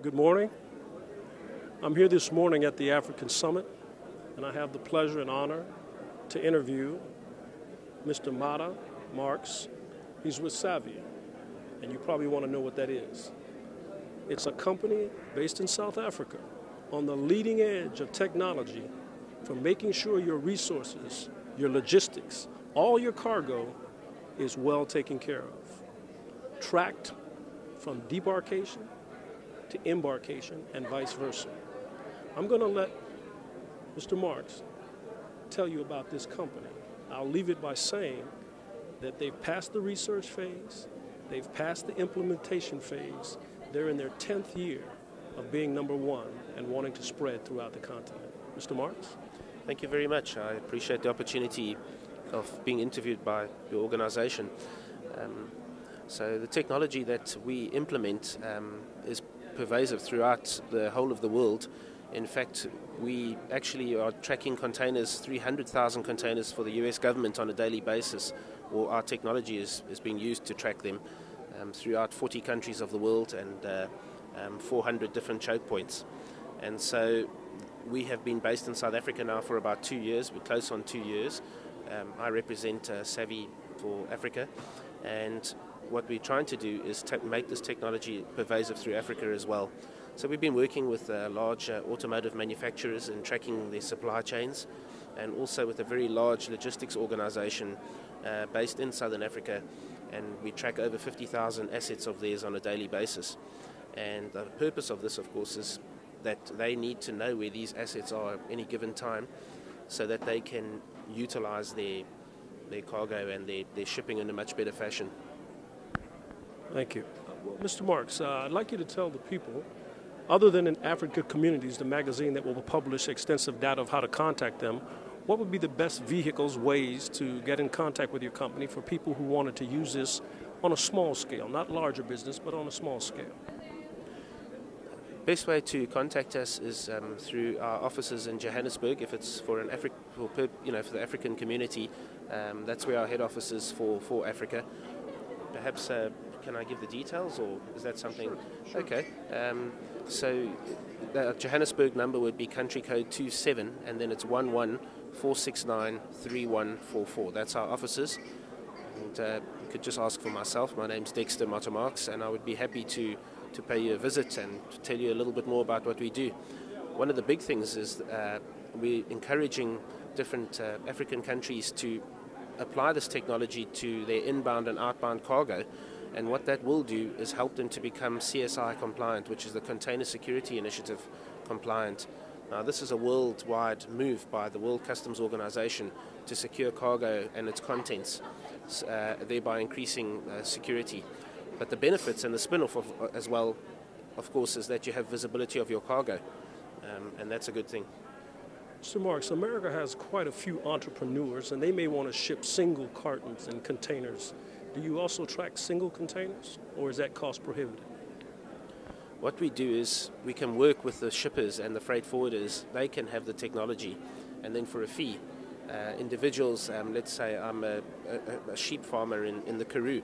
Good morning. I'm here this morning at the African Summit, and I have the pleasure and honor to interview Mr. Mata Marks. He's with Savvy, and you probably want to know what that is. It's a company based in South Africa on the leading edge of technology for making sure your resources, your logistics, all your cargo is well taken care of, tracked from debarkation to embarkation and vice versa. I'm going to let Mr. Marks tell you about this company. I'll leave it by saying that they've passed the research phase, they've passed the implementation phase, they're in their 10th year of being number one and wanting to spread throughout the continent. Mr. Marks? Thank you very much. I appreciate the opportunity of being interviewed by your organization. So the technology that we implement is pervasive throughout the whole of the world. In fact, we actually are tracking containers, 300,000 containers for the US government on a daily basis, or our technology is being used to track them throughout 40 countries of the world and 400 different choke points. And so we have been based in South Africa now for about 2 years. We're close on 2 years. I represent Savvy for Africa, and what we're trying to do is make this technology pervasive through Africa as well. So we've been working with large automotive manufacturers and tracking their supply chains, and also with a very large logistics organization based in Southern Africa, and we track over 50,000 assets of theirs on a daily basis. And the purpose of this, of course, is that they need to know where these assets are at any given time so that they can utilize their cargo and their shipping in a much better fashion. Thank you. Well, Mr. Marks, I'd like you to tell the people, other than in Africa Communities, the magazine that will publish extensive data of how to contact them, what would be the best vehicles, ways to get in contact with your company for people who wanted to use this on a small scale, not larger business, but on a small scale? Best way to contact us is through our offices in Johannesburg. If it's for for the African community, that's where our head office is for Africa. Perhaps can I give the details, or is that something? Sure. Okay. So the Johannesburg number would be country code 27, and then it's 11-469-3144. That's our offices. And you could just ask for myself. My name's Dexter Mata Marks, and I would be happy to pay you a visit and to tell you a little bit more about what we do. One of the big things is we're encouraging different African countries to apply this technology to their inbound and outbound cargo, and what that will do is help them to become CSI compliant, which is the Container Security Initiative compliant. Now, this is a worldwide move by the World Customs Organization to secure cargo and its contents, thereby increasing security. But the benefits and the spin-off as well, of course, is that you have visibility of your cargo, and that's a good thing. Mr. Marks, America has quite a few entrepreneurs, and they may want to ship single cartons and containers. Do you also track single containers, or is that cost prohibitive? What we do is we can work with the shippers and the freight forwarders. They can have the technology, and then for a fee, individuals, let's say I'm a sheep farmer in the Karoo,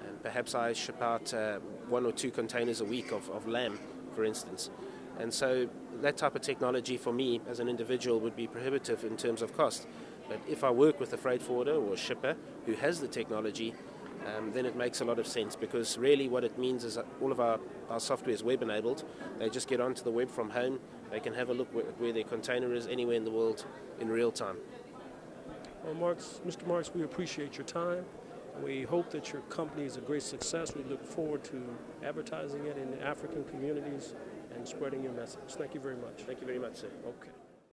and perhaps I ship out 1 or 2 containers a week of lamb, for instance. And so that type of technology for me as an individual would be prohibitive in terms of cost. But if I work with a freight forwarder or a shipper who has the technology, then it makes a lot of sense, because really what it means is that all of our software is web-enabled. They just get onto the web from home. They can have a look where their container is anywhere in the world in real time. Well, Mr. Marks, we appreciate your time. We hope that your company is a great success. We look forward to advertising it in the African communities and spreading your message. Thank you very much. Thank you very much, sir. Okay.